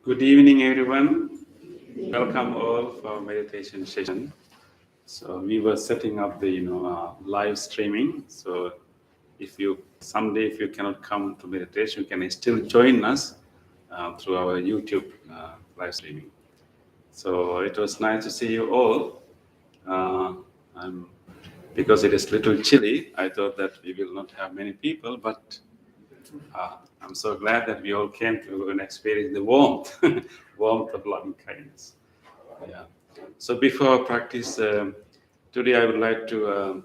Good evening, everyone. Welcome all for meditation session. So we were setting up the live streaming. So if you someday if you cannot come to meditation, you can still join us through our YouTube live streaming. So it was nice to see you all. Uh, I'm, because it is little chilly, I thought that we will not have many people, but I'm so glad that we all came to and experience the warmth, warmth of loving kindness. Yeah. So before practice, today I would like to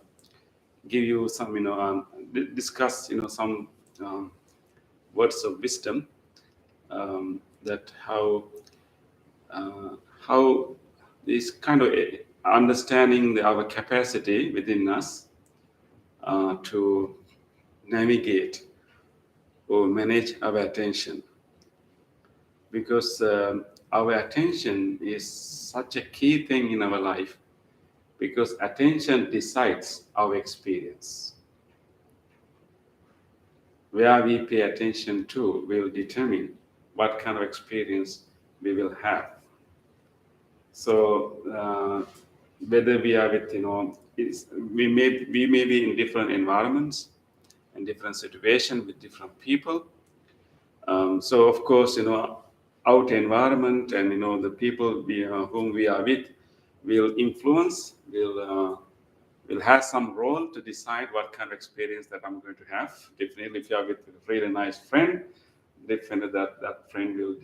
give you some, discuss, some um, words of wisdom that uh, how this kind of understanding our capacity within us to navigate or manage our attention, because our attention is such a key thing in our life, because attention decides our experience. Where we pay attention to will determine what kind of experience we will have. So whether we are with, we may be in different environments and different situations with different people. So of course, out environment and the people whom we are with will influence, will have some role to decide what kind of experience that I'm going to have. Definitely, if you are with a really nice friend, definitely that friend will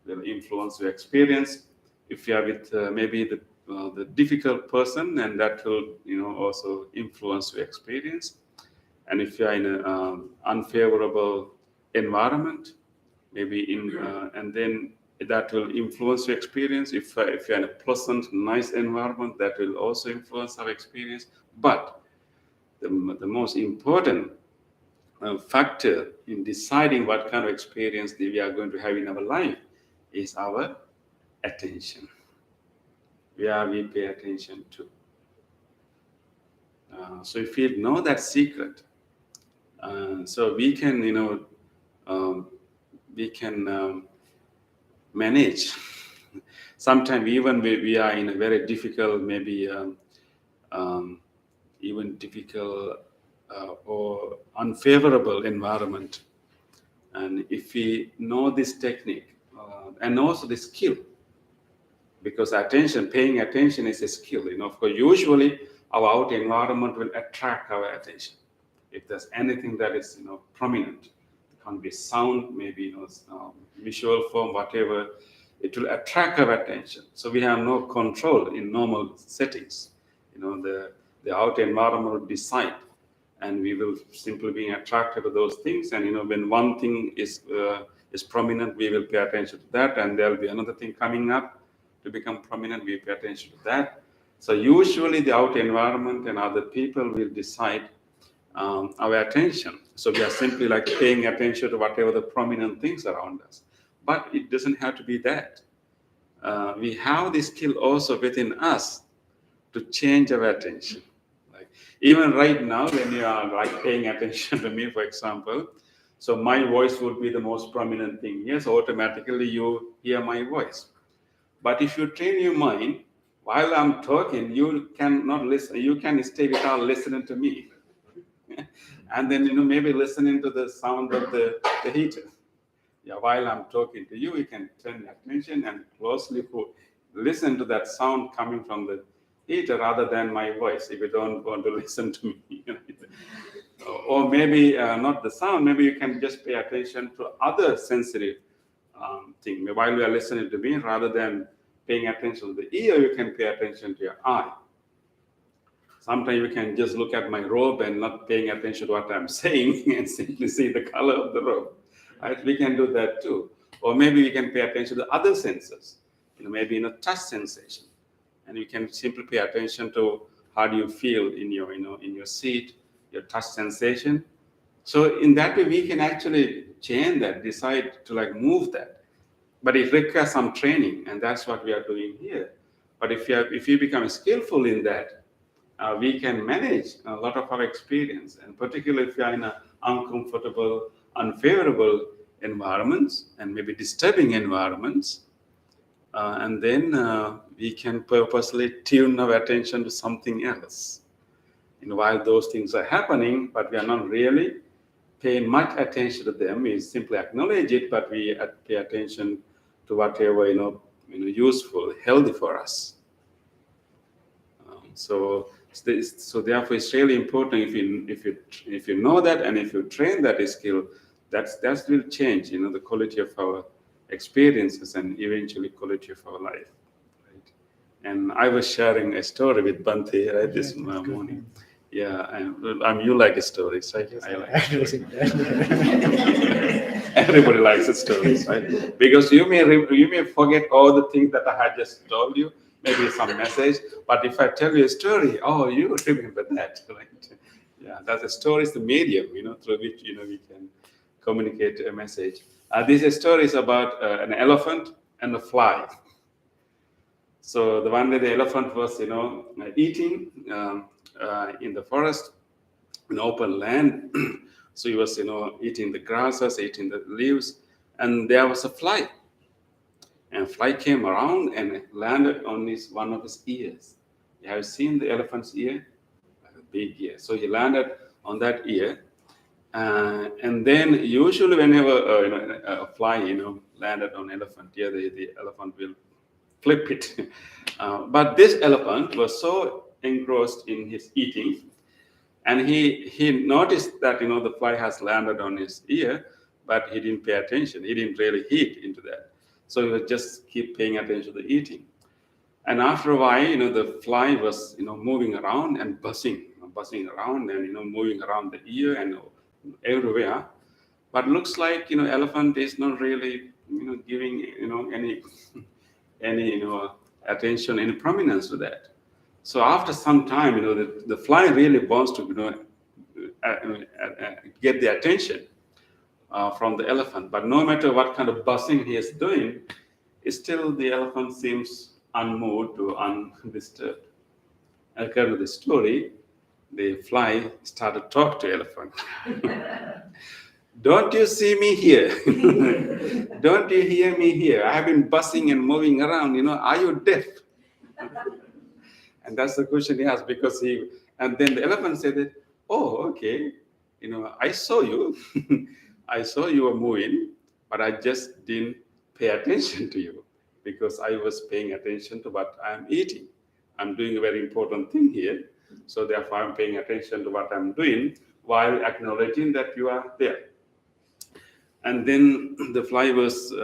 will influence your experience. If you are with maybe the difficult person, and that will also influence your experience. And if you are in an unfavorable environment, maybe and then that will influence your experience. If you're in a pleasant, nice environment, that will also influence our experience. But the most important factor in deciding what kind of experience that we are going to have in our life is our attention, where we pay attention to. So if we know that secret, so we can um, we can manage. Sometimes even we are in a very difficult, maybe um, even difficult or unfavorable environment, and if we know this technique and also the skill, because attention, paying attention is a skill. Of course, usually our out environment will attract our attention. If there's anything that is prominent, it can be sound, maybe visual form, whatever, it will attract our attention. So we have no control in normal settings. The out environment will decide, and we will simply be attracted to those things. And when one thing is prominent, we will pay attention to that, and there'll be another thing coming up to become prominent, we pay attention to that. So usually the out environment and other people will decide our attention. So we are simply like paying attention to whatever the prominent things around us. But it doesn't have to be that. We have this skill also within us to change our attention. Like even right now, when you are like paying attention to me, for example, so my voice would be the most prominent thing. Yes, automatically you hear my voice. But if you train your mind, while I'm talking, you cannot listen. You can stay without listening to me. And then maybe listening to the sound of the heater. Yeah, while I'm talking to you, you can turn your attention and closely listen to that sound coming from the heater rather than my voice, if you don't want to listen to me. Or maybe not the sound, maybe you can just pay attention to other sensitive thing. While you are listening to me, rather than paying attention to the ear, you can pay attention to your eye. Sometimes you can just look at my robe and not paying attention to what I'm saying and simply see the color of the robe. Right? We can do that too. Or maybe we can pay attention to other senses. Maybe touch sensation, and you can simply pay attention to how do you feel in your in your seat, your touch sensation. So in that way, we can actually change that, decide to like move that. But it requires some training, and that's what we are doing here. But if you become skillful in that, we can manage a lot of our experience, and particularly if you are in an uncomfortable, unfavorable environments and maybe disturbing environments. And then we can purposely tune our attention to something else. While those things are happening, but we are not really paying much attention to them. We simply acknowledge it, but we pay attention to whatever useful, healthy for us. So therefore, it's really important if you know that, and if you train that skill, that will change the quality of our experiences and eventually quality of our life. Right? And I was sharing a story with Bante this morning. Yeah, you like stories, right? I like everybody likes stories, right? Because you may forget all the things that I had just told you, maybe some message, but if I tell you a story, you remember that, right? Yeah, that's a story is the medium, through which we can communicate a message. This story is about an elephant and a fly. So the one day the elephant was eating in the forest, in open land. So he was eating the grasses, eating the leaves, and there was a fly. And fly came around and landed on one of his ears. You have seen the elephant's ear? A big ear. So he landed on that ear. And then usually whenever a fly landed on elephant ear, the elephant will flip it. But this elephant was so engrossed in his eating, and he noticed that the fly has landed on his ear, but he didn't pay attention. He didn't really hit into that. So he would just keep paying attention to the eating. And after a while, the fly was moving around and buzzing around and moving around the ear and everywhere. But looks like elephant is not really giving any attention, any prominence to that. So after some time, the fly really wants to get the attention from the elephant. But no matter what kind of buzzing he is doing, still the elephant seems unmoved or undisturbed. According to the story, the fly started to talk to elephant. Don't you see me here? Don't you hear me here? I have been buzzing and moving around. Are you deaf? And that's the question he asked, and then the elephant said that, oh, okay, I saw you. I saw you were moving, but I just didn't pay attention to you because I was paying attention to what I'm eating. I'm doing a very important thing here. So therefore, I'm paying attention to what I'm doing while acknowledging that you are there. And then the fly was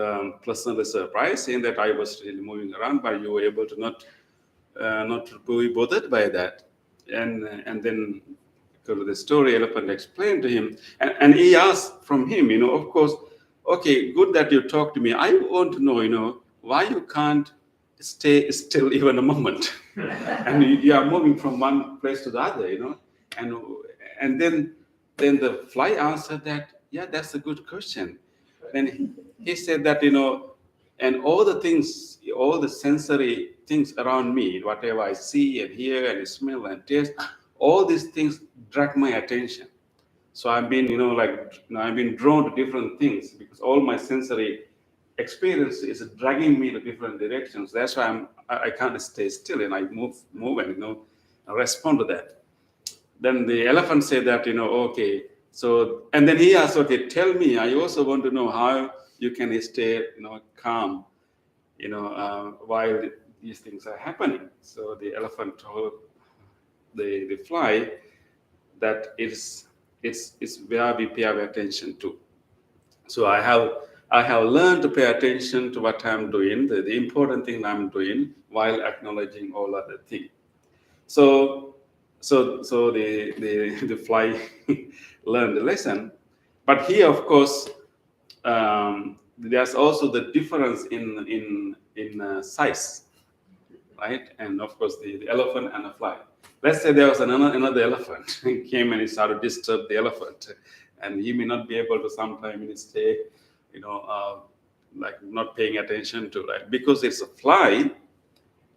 pleasantly surprised, saying that I was really moving around, but you were able to not be bothered by that. And then because of the story, elephant explained to him, and he asked from him, of course, okay, good that you talked to me. I want to know, why you can't stay still even a moment, and you are moving from one place to the other, and then the fly answered that, yeah, that's a good question. Then he said that, and all the sensory things around me, whatever I see and hear and smell and taste, all these things drag my attention. So I've been, I've been drawn to different things because all my sensory experience is dragging me to different directions. That's why I can't stay still, and I move and respond to that. Then the elephant said that, okay. So, and then he asked, okay, tell me, I also want to know how you can stay, calm, while these things are happening. So the elephant told the fly that it's where we pay our attention to. So I have learned to pay attention to what I'm doing, the important thing I'm doing, while acknowledging all other things. So the fly learned the lesson. But here, of course, there's also the difference in size, right? And of course, the elephant and the fly. Let's say there was another elephant came and he started to disturb the elephant, and he may not be able to sometimes stay, like not paying attention to, right? Because it's a fly,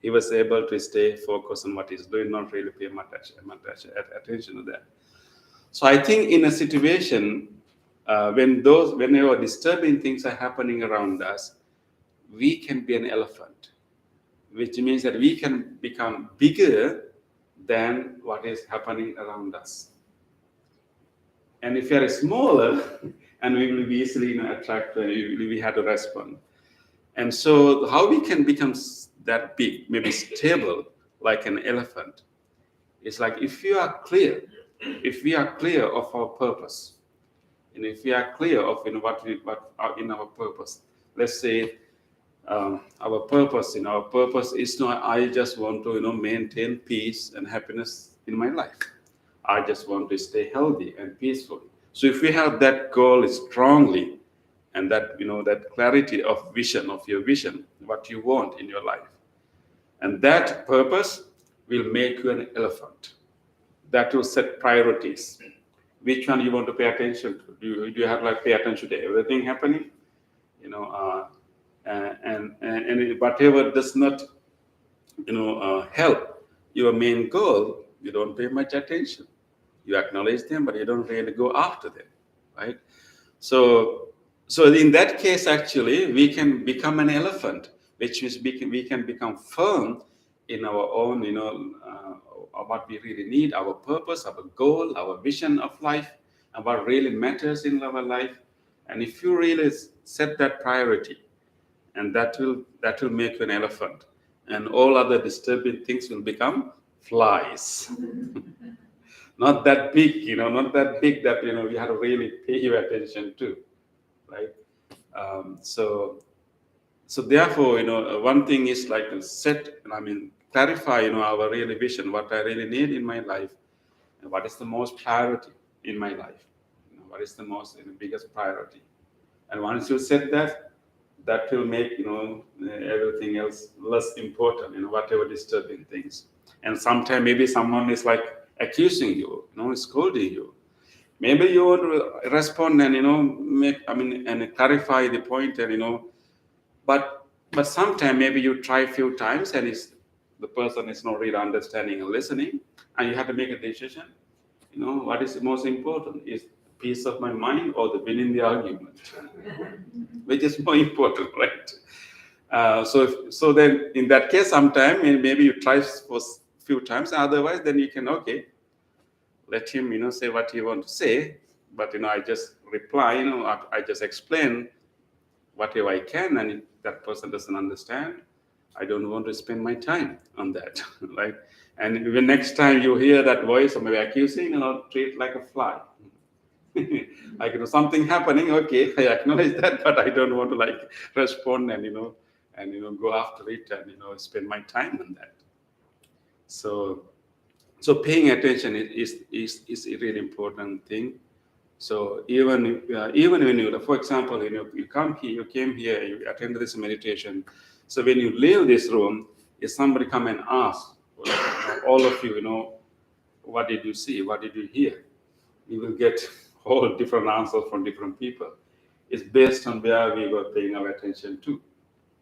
he was able to stay focused on what he's doing, not really pay much attention to that. So I think in a situation Whenever disturbing things are happening around us, we can be an elephant, which means that we can become bigger than what is happening around us. And if we are smaller, and we will be easily attracted, we have to respond. And so, how we can become that big, maybe stable, like an elephant, is like if we are clear of our purpose, and if we are clear of what are in our purpose. Let's say our purpose is not I just want to maintain peace and happiness in my life. I just want to stay healthy and peaceful. So if we have that goal strongly, and that clarity of vision, of your vision, what you want in your life, and that purpose will make you an elephant. That will set priorities. Which one you want to pay attention to? Do you have like pay attention to everything happening? And whatever does not help your main goal, you don't pay much attention. You acknowledge them, but you don't really go after them, right? So in that case, actually, we can become an elephant, which means we can become firm in our own, what we really need, our purpose, our goal, our vision of life, and what really matters in our life. And if you really set that priority, and that will make you an elephant, and all other disturbing things will become flies. Not that big, not that big that we have to really pay your attention to, right? So therefore, one thing is like to set, clarify, our real vision, what I really need in my life, and what is the most priority in my life. What is the most biggest priority? And once you set that will make everything else less important. Whatever disturbing things. And sometimes maybe someone is like accusing you, scolding you. Maybe you want to respond and and clarify the point, and but sometimes maybe you try a few times and the person is not really understanding and listening, and you have to make a decision. What is most important is peace of my mind or the winning the argument, which is more important, right? So then in that case, sometime maybe you try for a few times, otherwise then you can let him say what he want to say, but I just reply, I just explain whatever I can, and if that person doesn't understand, I don't want to spend my time on that, right? And even next time you hear that voice or maybe accusing, treat like a fly. Like something happening, okay, I acknowledge that, but I don't want to respond and go after it and spend my time on that. So paying attention is a really important thing. So even when you, for example, you came here, you attended this meditation. So when you leave this room, if somebody come and ask, all of you, what did you see? What did you hear? You will get all different answers from different people. It's based on where we were paying our attention to,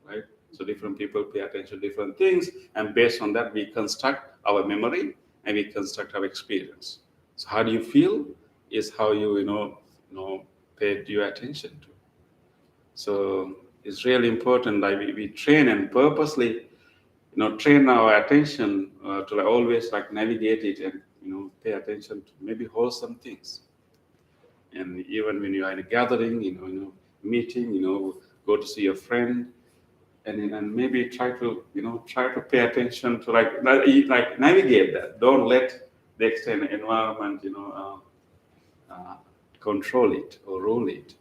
right? So different people pay attention to different things, and based on that, we construct our memory and we construct our experience. So how do you feel is how you paid your attention to. So it's really important that we train and purposely train our attention to always navigate it and pay attention to maybe wholesome things. And even when you are in a gathering, meeting, go to see a friend, and maybe try to pay attention to navigate that. Don't let the external environment control it or rule it.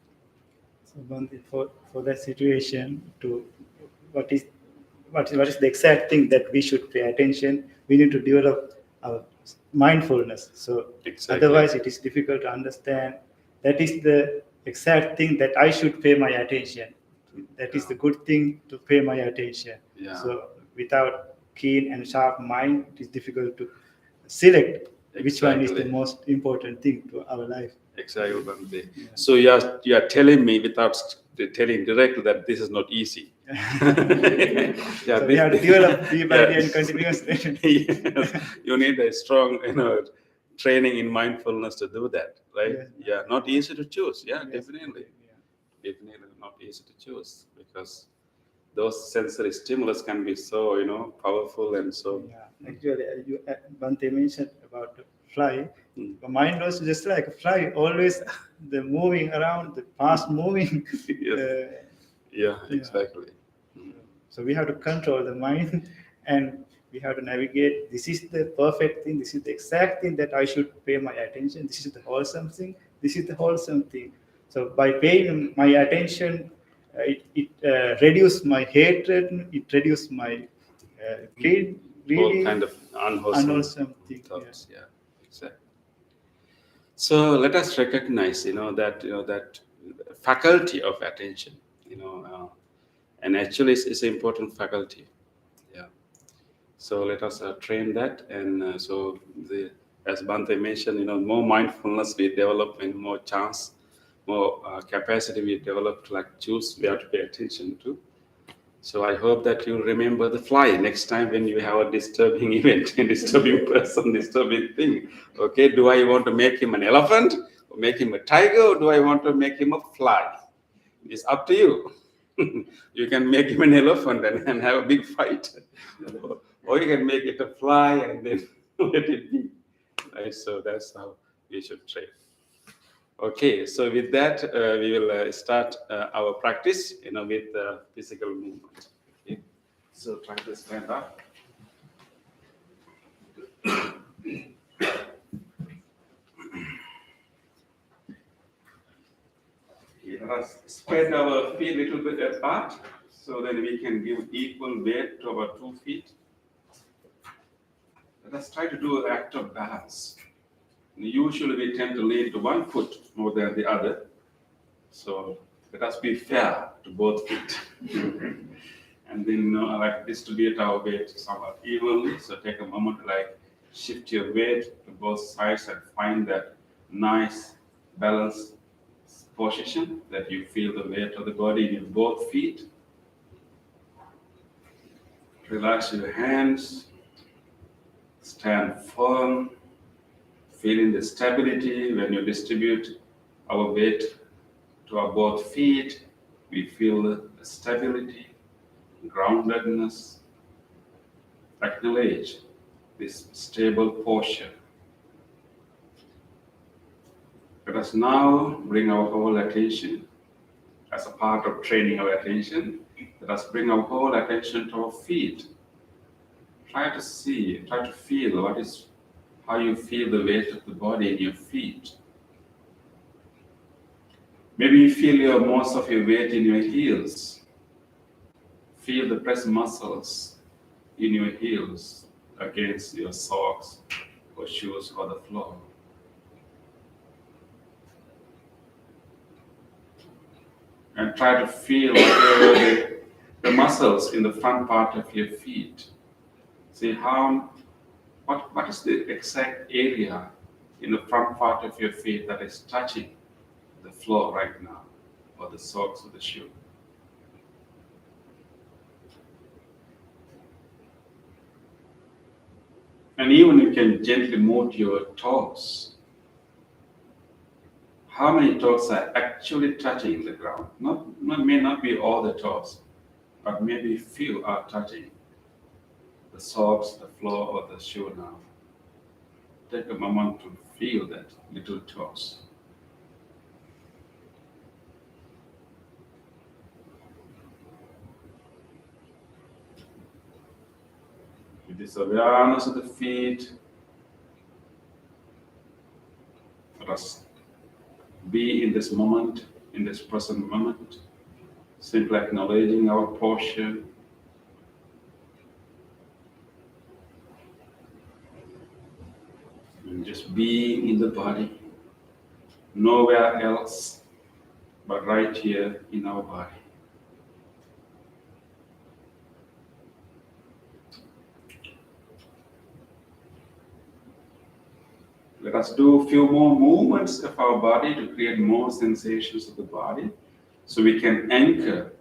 So Bhante, for that situation, to what is the exact thing that we should pay attention? We need to develop our mindfulness. So Exactly. Otherwise, it is difficult to understand. That is the exact thing that I should pay my attention. That is the good thing to pay my attention. Yeah. So without keen and sharp mind, it is difficult to select which one is the Exactly. most important thing to our life. Exactly, Bhante. So you are telling me without telling directly that this is not easy. So we have to develop day by day and continuously. Yes. You need a strong, training in mindfulness to do that, right? Yes. Yeah, not easy to choose. Yeah, Yes. definitely. Yeah. Definitely not easy to choose because those sensory stimulus can be so, powerful and so. Yeah, actually, Bante mentioned about the fly. Mm. The mind was just like a fly, always the moving around, the fast moving. Yes. Yeah, Yeah. exactly. Mm. So we have to control the mind, and we have to navigate. This is the perfect thing. This is the exact thing that I should pay my attention. This is the wholesome thing. This is the wholesome thing. So by paying my attention, it reduces my hatred. It reduces my greed, All greedy, kind of unwholesome thing. Yeah. thoughts. Yeah, exactly. So let us recognize, that faculty of attention, and actually it's an important faculty. Yeah. So let us train that, and as Bante mentioned, more mindfulness we develop, and more chance, more capacity we develop to like choose where to pay attention to. So I hope that you remember the fly next time when you have a disturbing event, a disturbing person, disturbing thing. Okay, do I want to make him an elephant, or make him a tiger, or do I want to make him a fly? It's up to you. You can make him an elephant and have a big fight, or you can make it a fly and then let it be. Right. So that's how we should train. Okay. So with that, we will start our practice. With physical movement. Okay. So try to stand up. Let us spread our feet a little bit apart so that we can give equal weight to our 2 feet. Let us try to do an act of balance. Usually we tend to lean to one foot more than the other. So let us be fair to both feet. And then I like distribute our weight somewhat evenly. So take a moment to like shift your weight to both sides and find that nice balanced position that you feel the weight of the body in both feet. Relax your hands, stand firm, feeling the stability when you distribute our weight to our both feet. We feel the stability, groundedness. Acknowledge this stable posture. Let us now bring our whole attention as a part of training our attention. Let us bring our whole attention to our feet. Try to feel how you feel the weight of the body in your feet. Maybe you feel most of your weight in your heels. Feel the press muscles in your heels against your socks or shoes or the floor. And try to feel the muscles in the front part of your feet. See what is the exact area in the front part of your feet that is touching the floor right now, or the socks or the shoe. And even you can gently move your toes. How many toes are actually touching the ground? May not be all the toes, but maybe few are touching the socks, the floor, or the shoe now. Take a moment to feel that little toes. With this awareness of the feet, let us be in this moment, in this present moment, simply acknowledging our posture. And just being in the body, nowhere else but right here in our body. Let us do a few more movements of our body to create more sensations of the body so we can anchor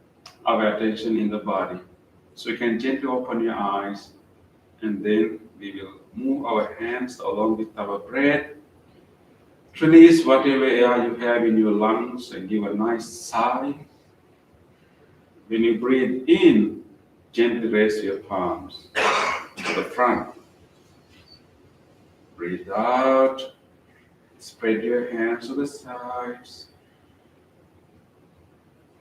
our attention in the body. So you can gently open your eyes And then we will move our hands along with our breath. Release whatever air you have in your lungs and give a nice sigh. When you breathe in, gently raise your palms to the front. Breathe out. Spread your hands to the sides.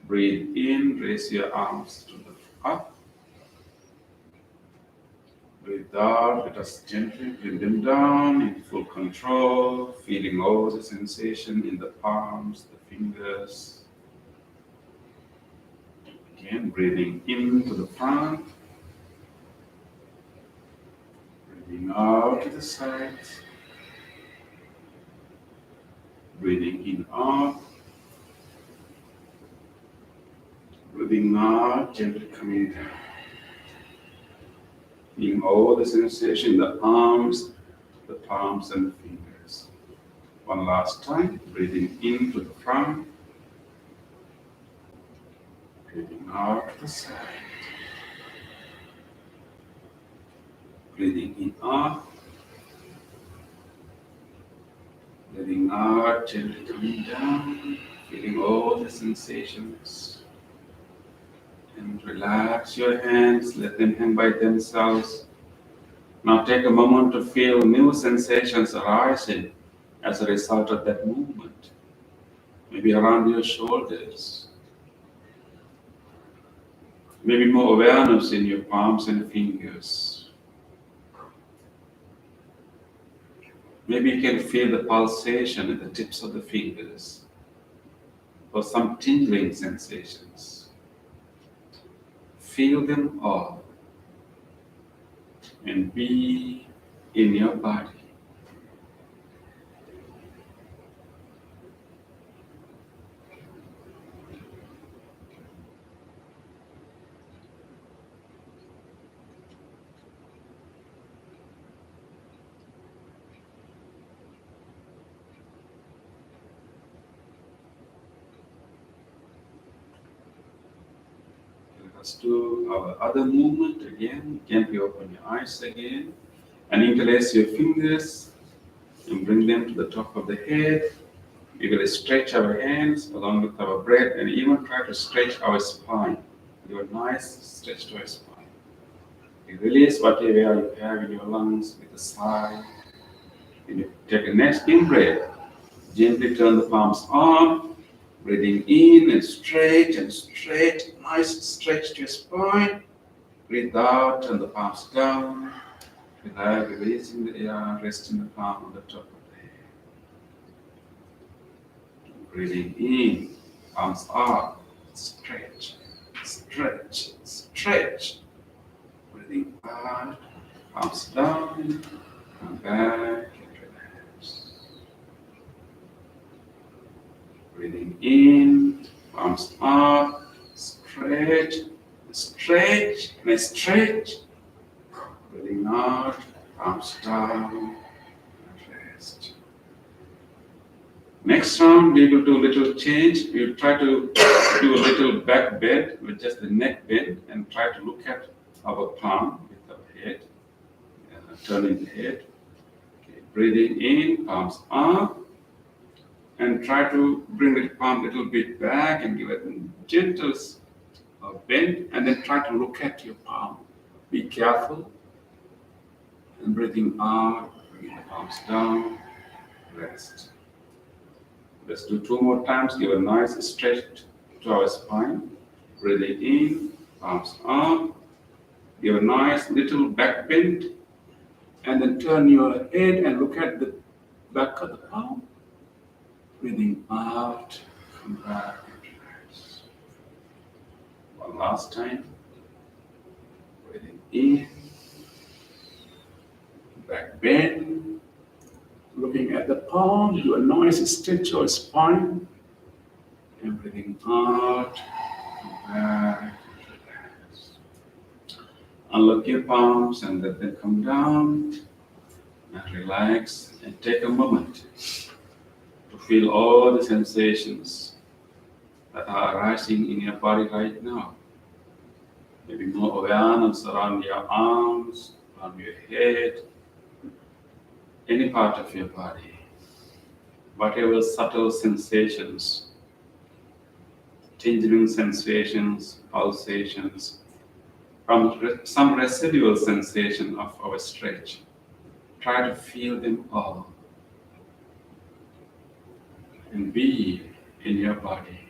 Breathe in, raise your arms to the up. Breathe out, let us gently bring them down in full control, feeling all the sensation in the palms, the fingers. Again, breathing in to the front. Breathing out to the sides. Breathing in out. Breathing out, gently coming down. Feeling all the sensation in the arms, the palms, and the fingers. One last time, breathing in to the front. Breathing out to the side. Breathing in out. Breathing out, gently coming down. Feeling all the sensations. And relax your hands, let them hang by themselves. Now take a moment to feel new sensations arising as a result of that movement. Maybe around your shoulders. Maybe more awareness in your palms and fingers. Maybe you can feel the pulsation at the tips of the fingers or some tingling sensations. Feel them all and be in your body. Let us do our other movement again. Gently open your eyes again and interlace your fingers and bring them to the top of the head. We will stretch our hands along with our breath and even try to stretch our spine. Give a nice stretch to our spine. You release whatever you have in your lungs with a sigh. And you take a next in breath. Gently turn the palms on. Breathing in and stretch and stretch. Nice stretch to your spine. Breathe out, turn the palms down. Relax, releasing the air, resting the palm on the top of the head. Breathing in, palms up, stretch, stretch, stretch. Breathing out, palms down, come back and relax. Breathing in, palms up, stretch, stretch, and stretch. Breathing out, palms down, and rest. Next round, we will do a little change. We'll try to do a little back bend with just the neck bend and try to look at our palm with our head, turning the head. Okay. Breathing in, palms up, and try to bring the palm a little bit back and give it a gentle bend, and then try to look at your palm. Be careful. And breathing out, bring the palms down, rest. Let's do 2 more times. Give a nice stretch to our spine. Breathing in, palms up. Give a nice little back bend. And then turn your head and look at the back of the palm. Breathing out, come back and relax. One last time. Breathing in, back bend. Looking at the palm, do a nice stretch or spine. And breathing out, come back, relax. Unlock your palms and let them come down. And relax and take a moment to feel all the sensations that are arising in your body right now. Maybe more awareness around your arms, on your head, any part of your body, whatever subtle sensations, tingling sensations, pulsations, from some residual sensation of our stretch. Try to feel them all and be in your body.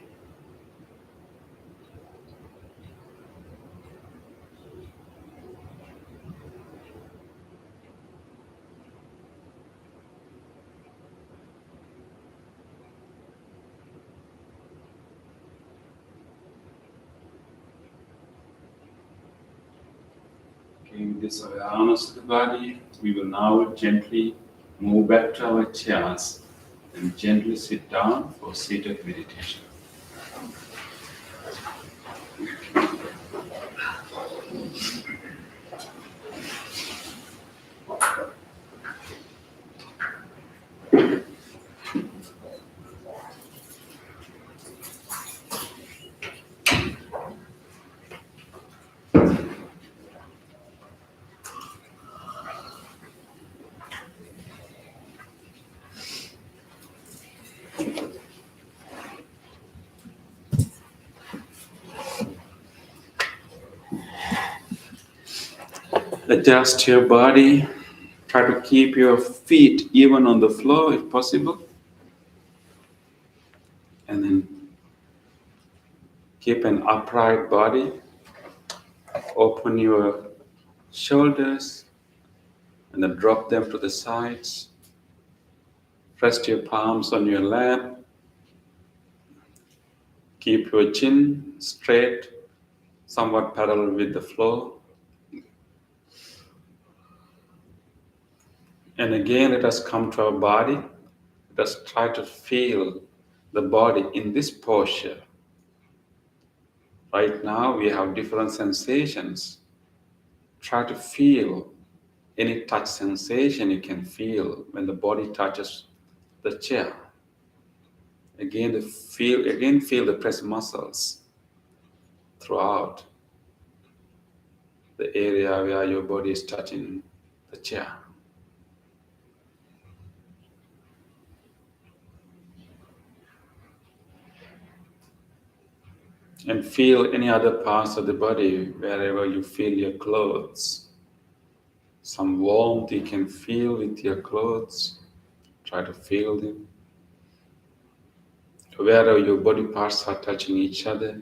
With this awareness of the body, we will now gently move back to our chairs and gently sit down for seated meditation. Adjust your body. Try to keep your feet even on the floor if possible. And then keep an upright body. Open your shoulders and then drop them to the sides. Rest your palms on your lap. Keep your chin straight, somewhat parallel with the floor. And again, let us come to our body. Let us try to feel the body in this posture. Right now, we have different sensations. Try to feel any touch sensation you can feel when the body touches the chair. Again, feel the press muscles throughout the area where your body is touching the chair. And feel any other parts of the body wherever you feel your clothes. Some warmth you can feel with your clothes. Try to feel them. Wherever your body parts are touching each other,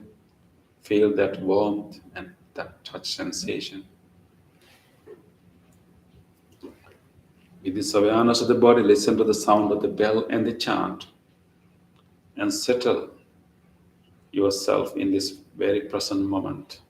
feel that warmth and that touch sensation. With this awareness of the body, listen to the sound of the bell and the chant and settle yourself in this very present moment.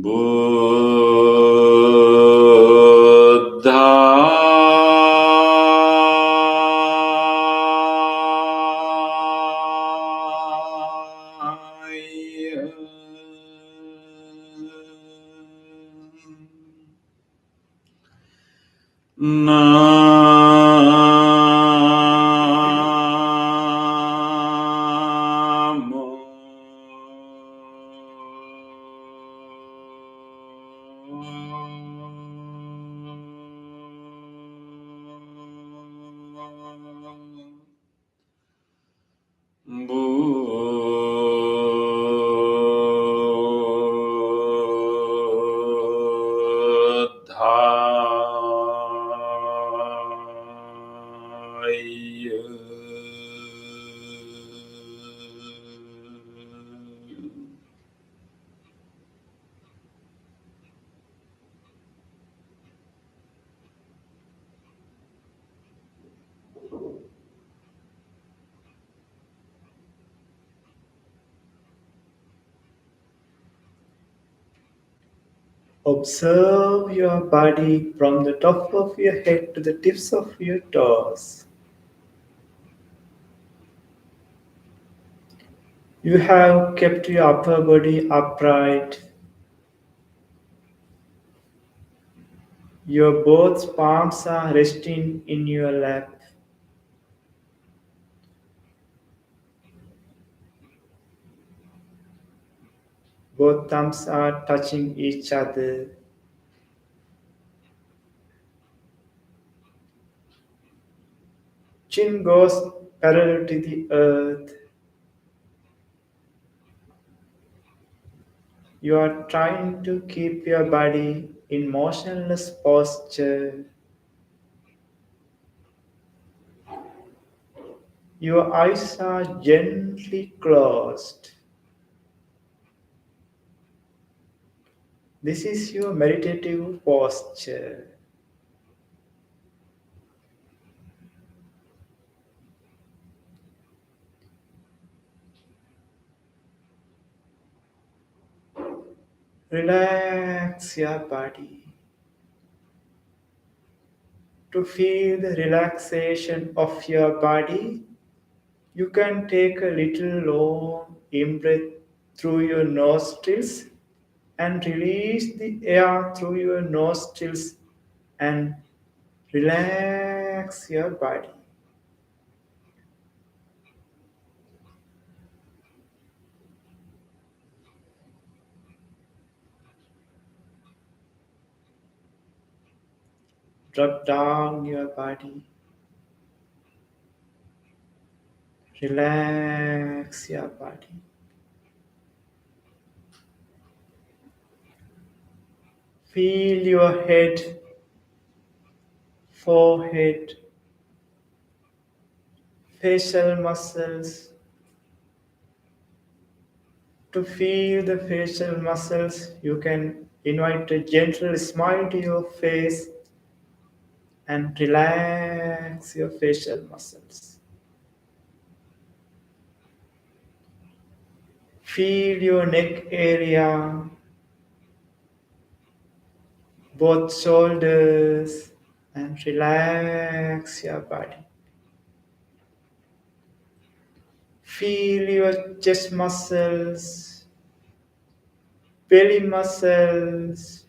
Buddhaya. Namo Buddhaya. Observe your body from the top of your head to the tips of your toes. You have kept your upper body upright. Your both palms are resting in your lap. Both thumbs are touching each other. Chin goes parallel to the earth. You are trying to keep your body in motionless posture. Your eyes are gently closed. This is your meditative posture. Relax your body. To feel the relaxation of your body, you can take a little long in breath through your nostrils and release the air through your nostrils and relax your body. Drop down your body. Relax your body. Feel your head, forehead, facial muscles. To feel the facial muscles, you can invite a gentle smile to your face and relax your facial muscles. Feel your neck area, both shoulders, and relax your body. Feel your chest muscles, belly muscles,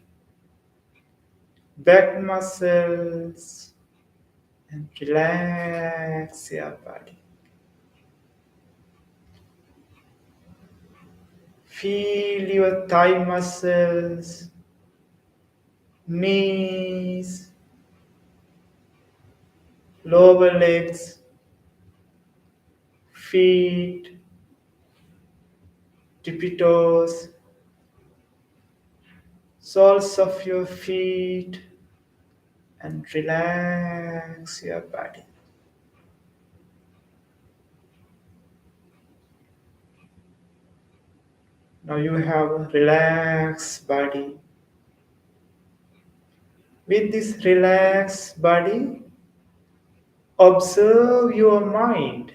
back muscles, and relax your body. Feel your thigh muscles, knees, lower legs, feet, tippy toes, soles of your feet, and relax your body. Now you have a relaxed body. With this relaxed body, observe your mind.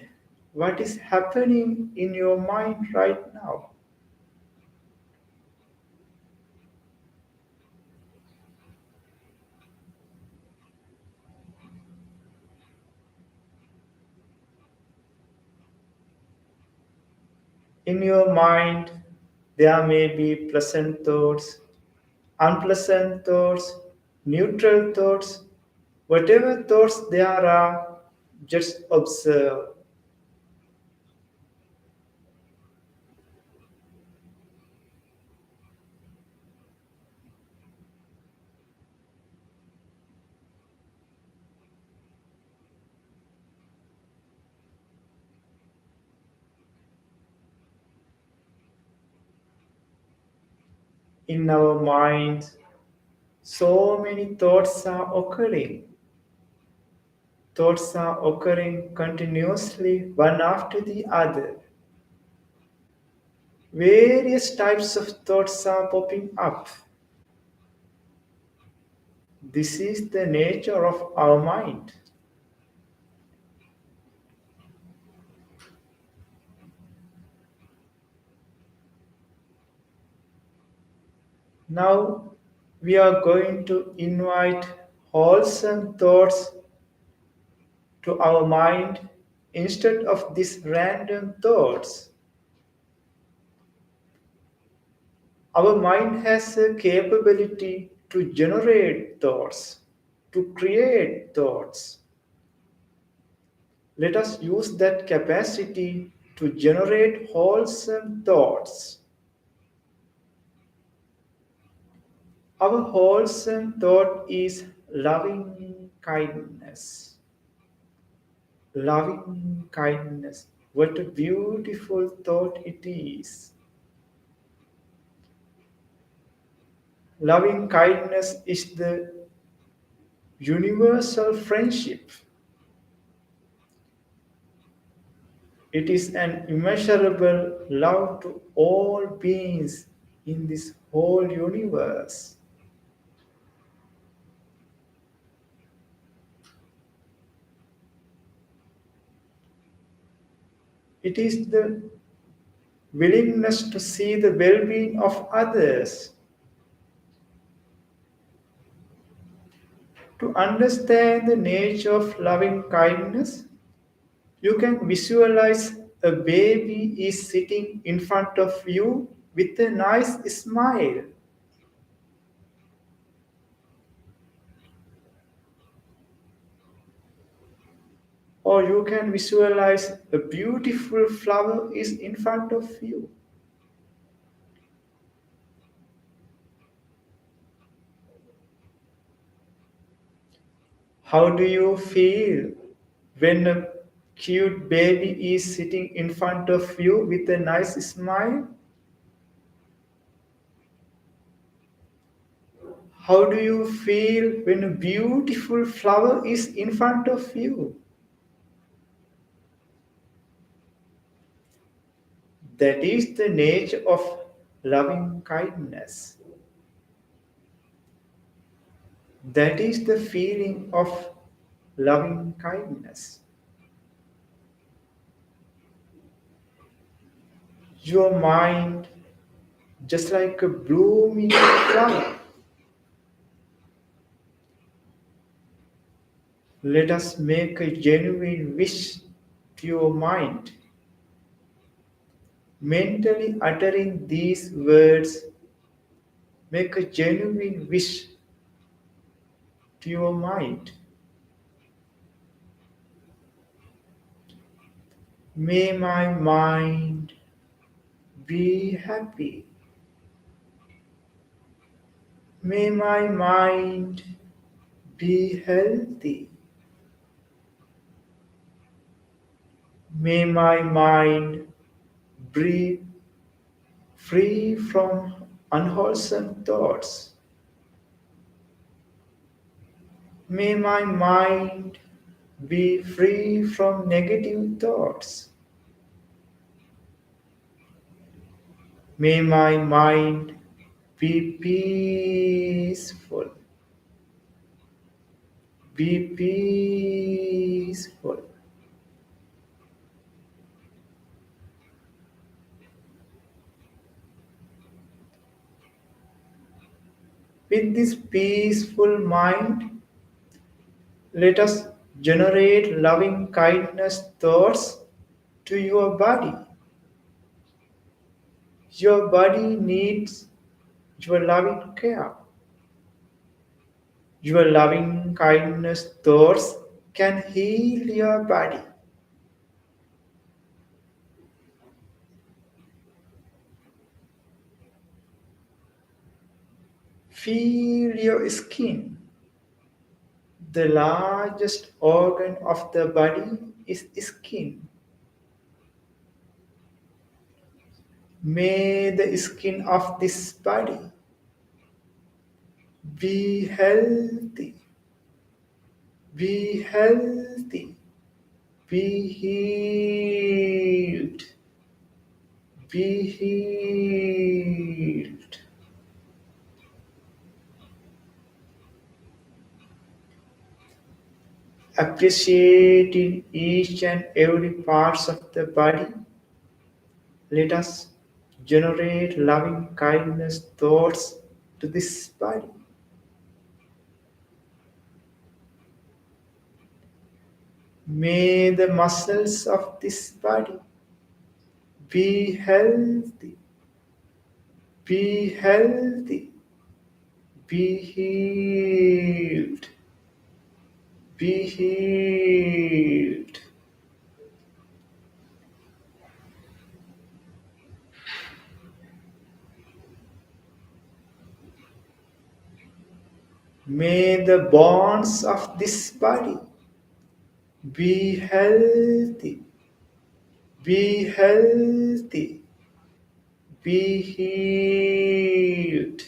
What is happening in your mind right now? In your mind, there may be pleasant thoughts, unpleasant thoughts, neutral thoughts, whatever thoughts there are, just observe. In our minds, so many thoughts are occurring. Thoughts are occurring continuously, one after the other. Various types of thoughts are popping up. This is the nature of our mind. Now we are going to invite wholesome thoughts to our mind instead of these random thoughts. Our mind has a capability to generate thoughts, to create thoughts. Let us use that capacity to generate wholesome thoughts. Our wholesome thought is loving kindness. Loving kindness. What a beautiful thought it is. Loving kindness is the universal friendship. It is an immeasurable love to all beings in this whole universe. It is the willingness to see the well being of others, to understand the nature of loving kindness. You can visualize a baby is sitting in front of you with a nice smile. Or you can visualize a beautiful flower is in front of you. How do you feel when a cute baby is sitting in front of you with a nice smile? How do you feel when a beautiful flower is in front of you? That is the nature of loving kindness. That is the feeling of loving kindness. Your mind, just like a blooming flower. Let us make a genuine wish to your mind. Mentally uttering these words, make a genuine wish to your mind. May my mind be happy. May my mind be healthy. May my mind be free from unwholesome thoughts. May my mind be free from negative thoughts. May my mind be peaceful. Be peaceful. With this peaceful mind, let us generate loving kindness thoughts to your body. Your body needs your loving care. Your loving kindness thoughts can heal your body. Feel your skin. The largest organ of the body is skin. May the skin of this body be healthy, be healthy, be healed, be healed. Appreciating each and every parts of the body, let us generate loving kindness thoughts to this body. May the muscles of this body be healthy, be healthy, be healed, be healed. May the bones of this body be healthy, be healthy, be healed,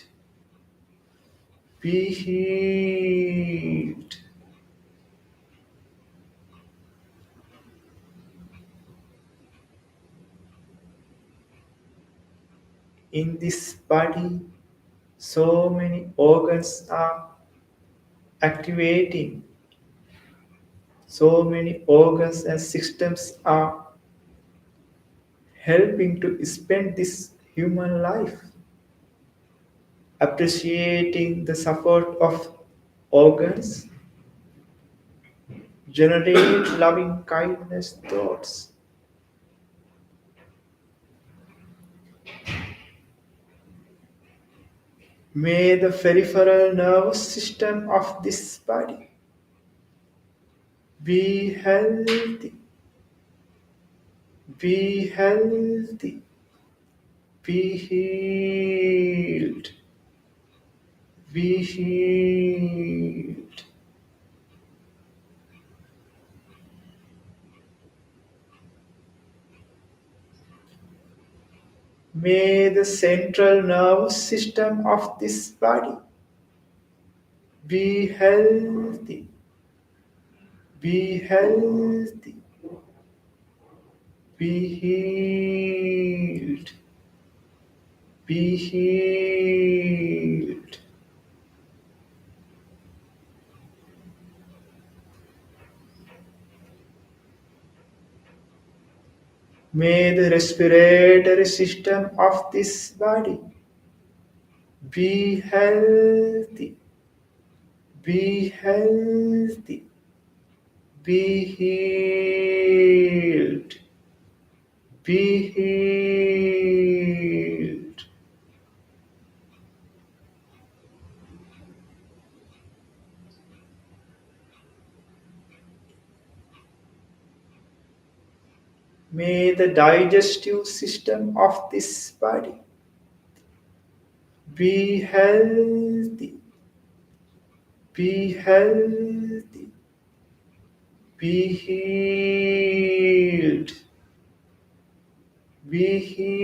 be healed. In this body, so many organs are activating, so many organs and systems are helping to spend this human life, appreciating the support of organs, generate loving kindness thoughts. May the peripheral nervous system of this body be healthy, be healthy, be healed, be healed. May the central nervous system of this body be healthy, be healthy, be healed, be healed. May the respiratory system of this body be healthy, be healthy, be healed, be healed. May the digestive system of this body be healthy, be healthy, be healed, be healed.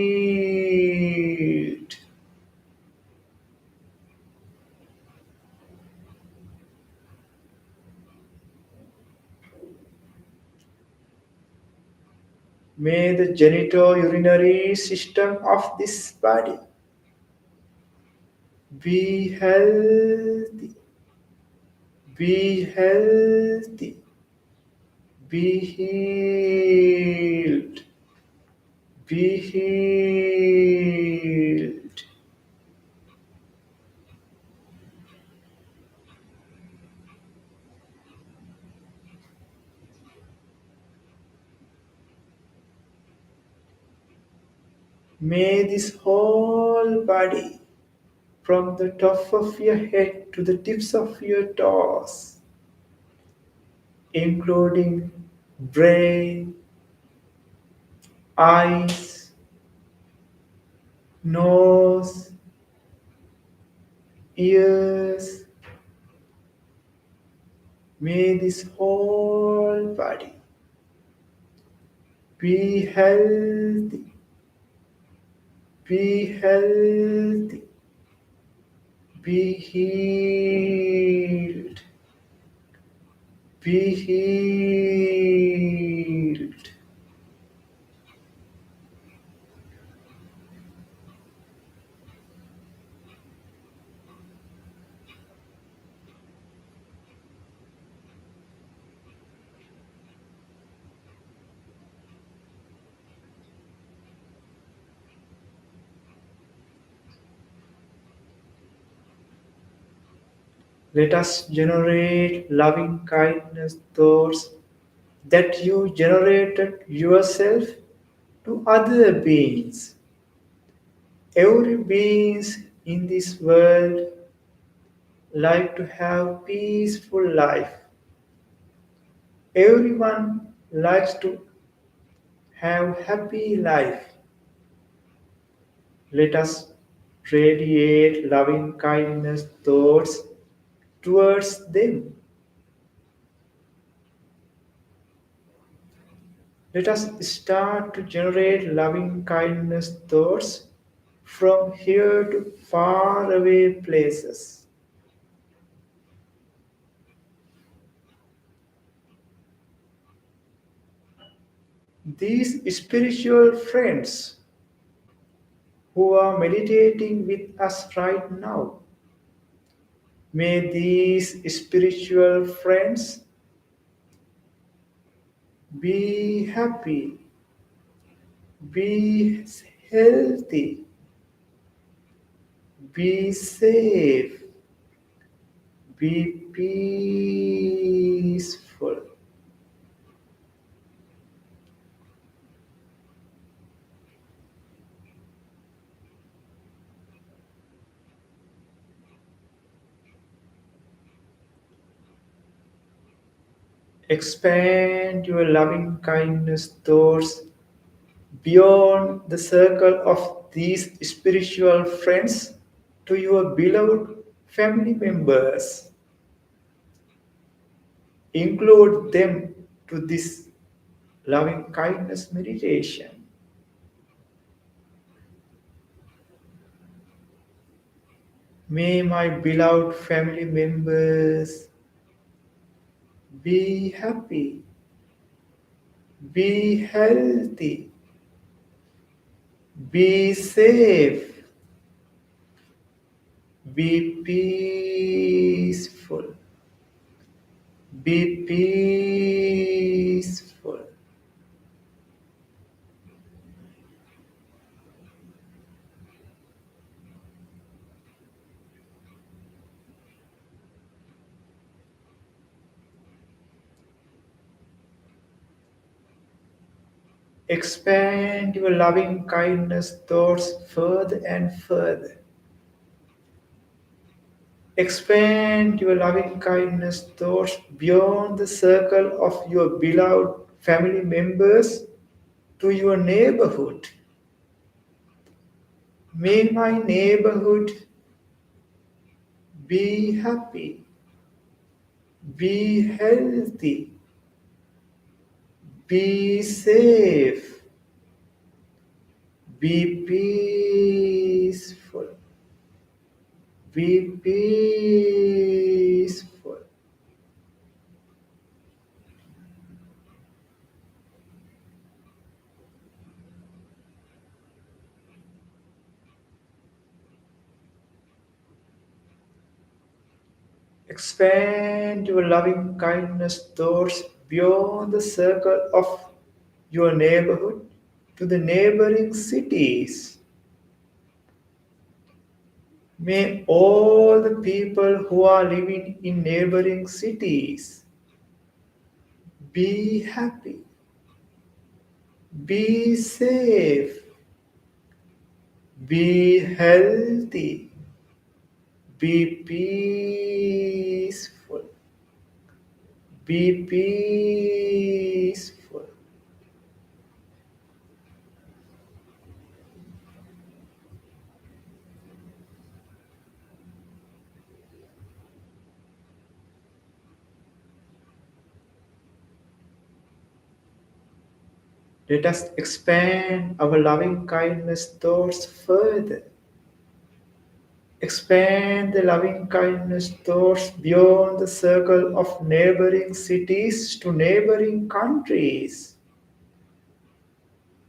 May the genitourinary system of this body be healthy, be healthy, be healed, be healed. May this whole body, from the top of your head to the tips of your toes, including brain, eyes, nose, ears, may this whole body be healthy, be healthy, be healed, be healed. Let us generate loving kindness thoughts that you generated yourself to other beings. Every beings in this world like to have peaceful life. Everyone likes to have happy life. Let us radiate loving kindness thoughts towards them. Let us start to generate loving kindness thoughts from here to far away places. These spiritual friends who are meditating with us right now, may these spiritual friends be happy, be healthy, be safe, be peaceful. Expand your loving kindness thoughts beyond the circle of these spiritual friends to your beloved family members. Include them to this loving kindness meditation. May my beloved family members be happy, be healthy, be safe, be peaceful, be peaceful. Expand your loving kindness thoughts further and further. Expand your loving kindness thoughts beyond the circle of your beloved family members to your neighborhood. May my neighborhood be happy, be healthy, be safe, be peaceful, be peaceful. Expand your loving kindness thoughts beyond the circle of your neighborhood to the neighboring cities. May all the people who are living in neighboring cities be happy, be safe, Be healthy. Be peaceful. Be peaceful. Let us expand our loving kindness thoughts further. Expand the loving kindness thoughts beyond the circle of neighboring cities to neighboring countries.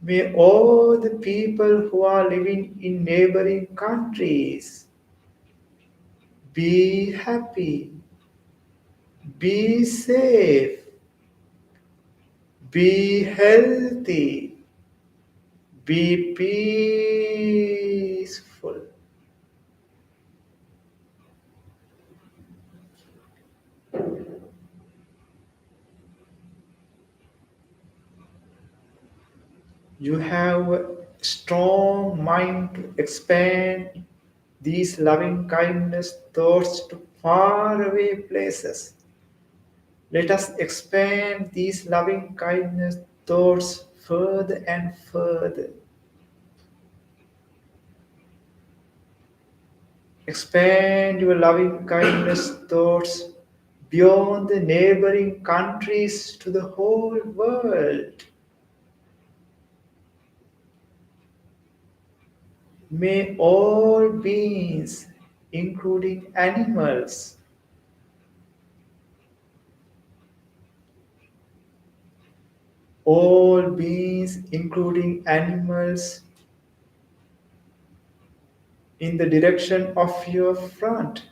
May all the people who are living in neighboring countries be happy, be safe, be healthy, be peaceful. You have a strong mind to expand these loving kindness thoughts to faraway places. Let us expand these loving kindness thoughts further and further. Expand your loving kindness thoughts beyond the neighboring countries to the whole world. May all beings, including animals, all beings, including animals, in the direction of your front,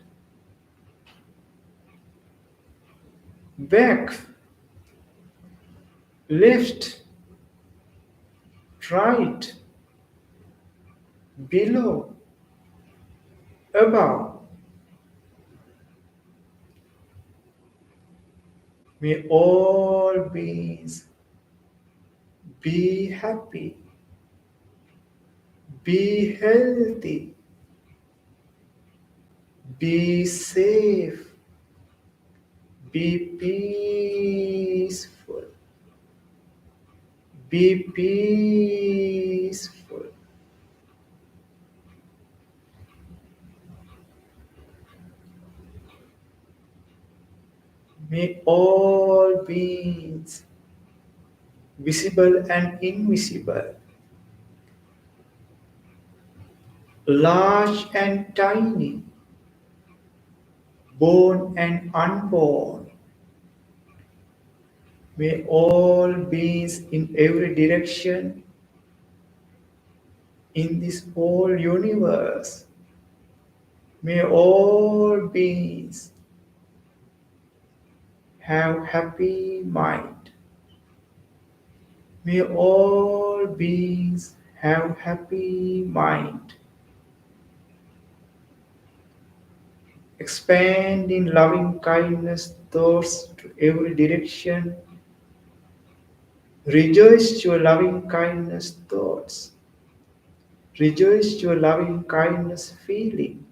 back, left, right, below, above. May all beings be happy, be healthy, be safe, be peaceful, be peaceful. May all beings, visible and invisible, large and tiny, born and unborn, may all beings in every direction in this whole universe, may all beings have happy mind. May all beings have happy mind. Expand in loving kindness thoughts to every direction. Rejoice your loving kindness thoughts. Rejoice your loving kindness feeling.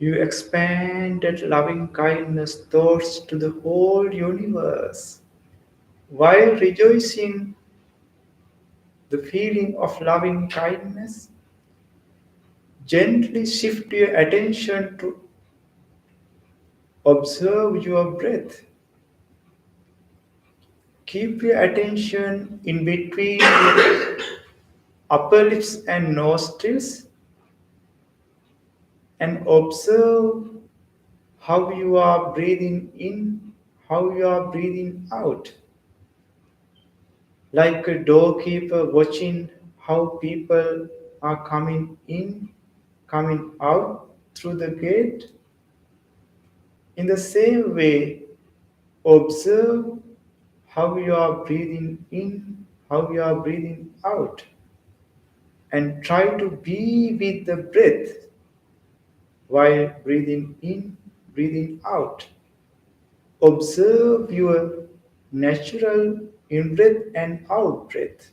You expand that loving kindness thoughts to the whole universe while rejoicing the feeling of loving kindness. Gently shift your attention to observe your breath. Keep your attention in between your upper lips and nostrils and observe how you are breathing in, how you are breathing out. like a doorkeeper watching how people are coming in, coming out through the gate. In the same way, observe how you are breathing in, how you are breathing out, and try to be with the breath while breathing in, breathing out. Observe your natural in breath and out breath.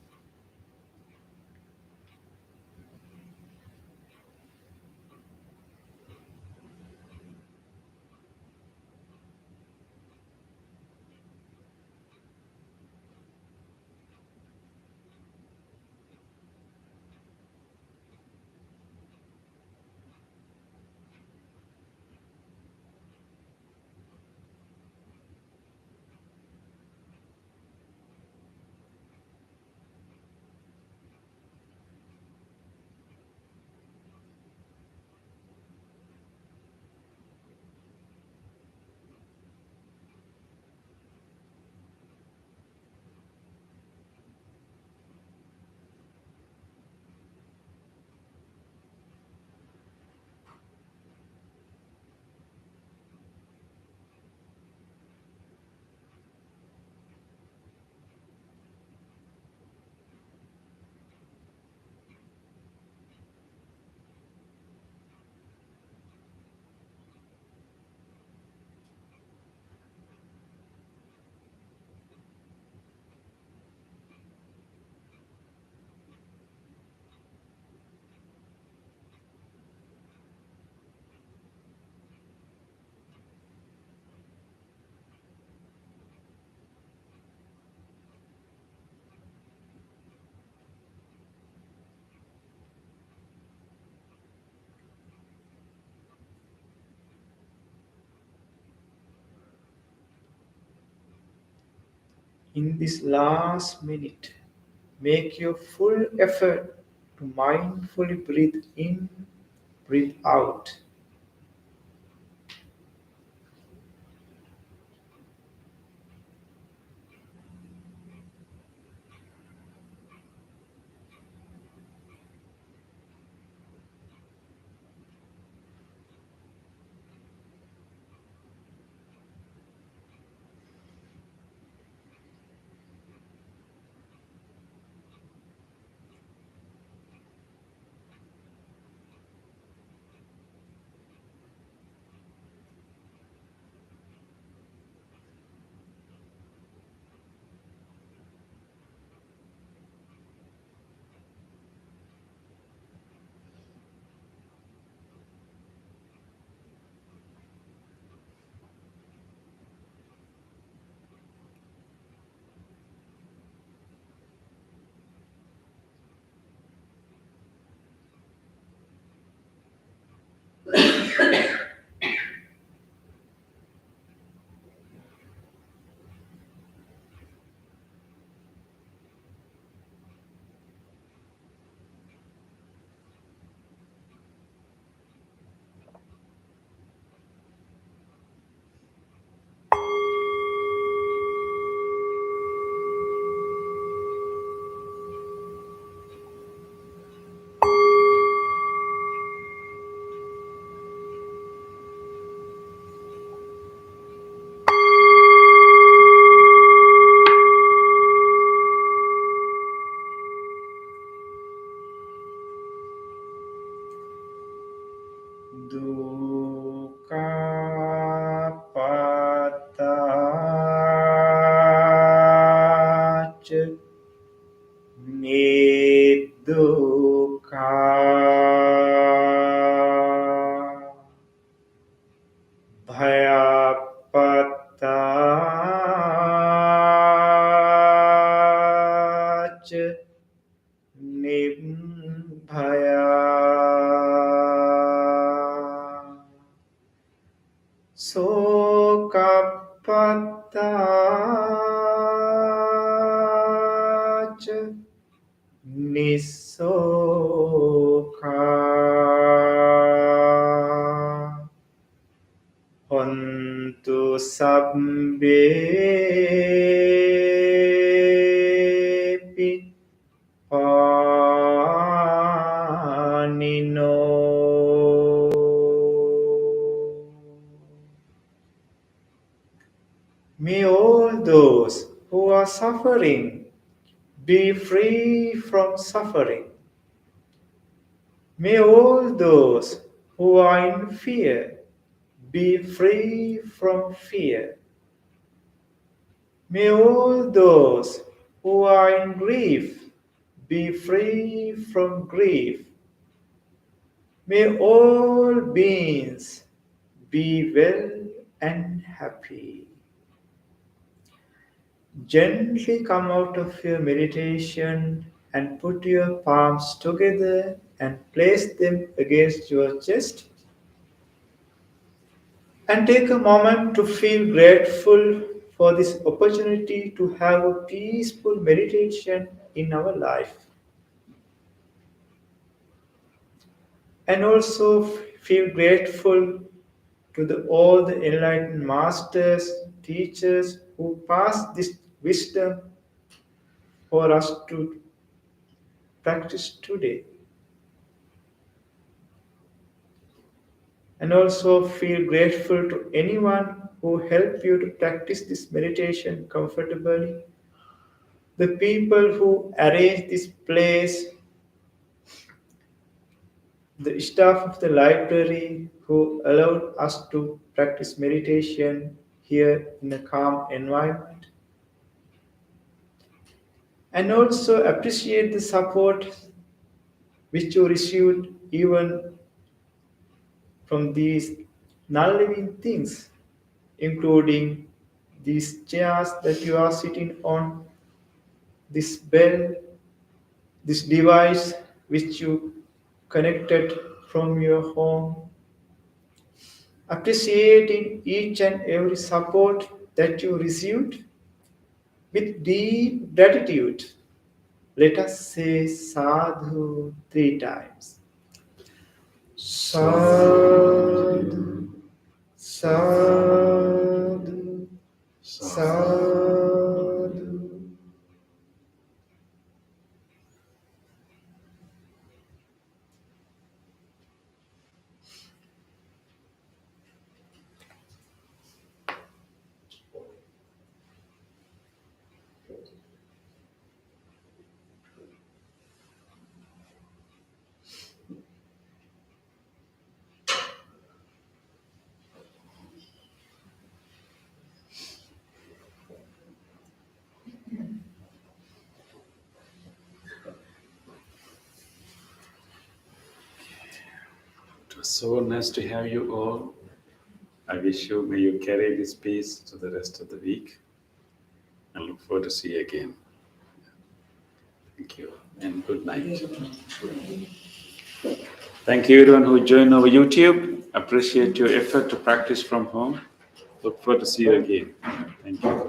In this last minute, make your full effort to mindfully breathe in, breathe out. Dukkha patacha nidukkha भयपत्ताच निभया शोकपत्ताच निस्सोका Hontu sabbe those who are suffering be free from suffering. May all those who are in fear be free from fear. May all those who are in grief be free from grief. May all beings be well and happy. Gently come out of your meditation and put your palms together and place them against your chest. And take a moment to feel grateful for this opportunity to have a peaceful meditation in our life. And also feel grateful to all the enlightened masters, teachers who passed this wisdom for us to practice today. And also feel grateful to anyone who helped you to practice this meditation comfortably. The people who arranged this place, the staff of the library who allowed us to practice meditation here in a calm environment. And also appreciate the support which you received even from these non-living things, including these chairs that you are sitting on, this bell, this device which you connected from your home. Appreciating each and every support that you received with deep gratitude. Let us say sadhu 3 times. Sadhu, sadhu, sadhu. It was so nice to have you all. I wish you may you carry this peace to the rest of the week, and look forward to see you again. Thank you and good night. Thank you everyone who joined over YouTube. Appreciate your effort to practice from home. Look forward to see you again. Thank you.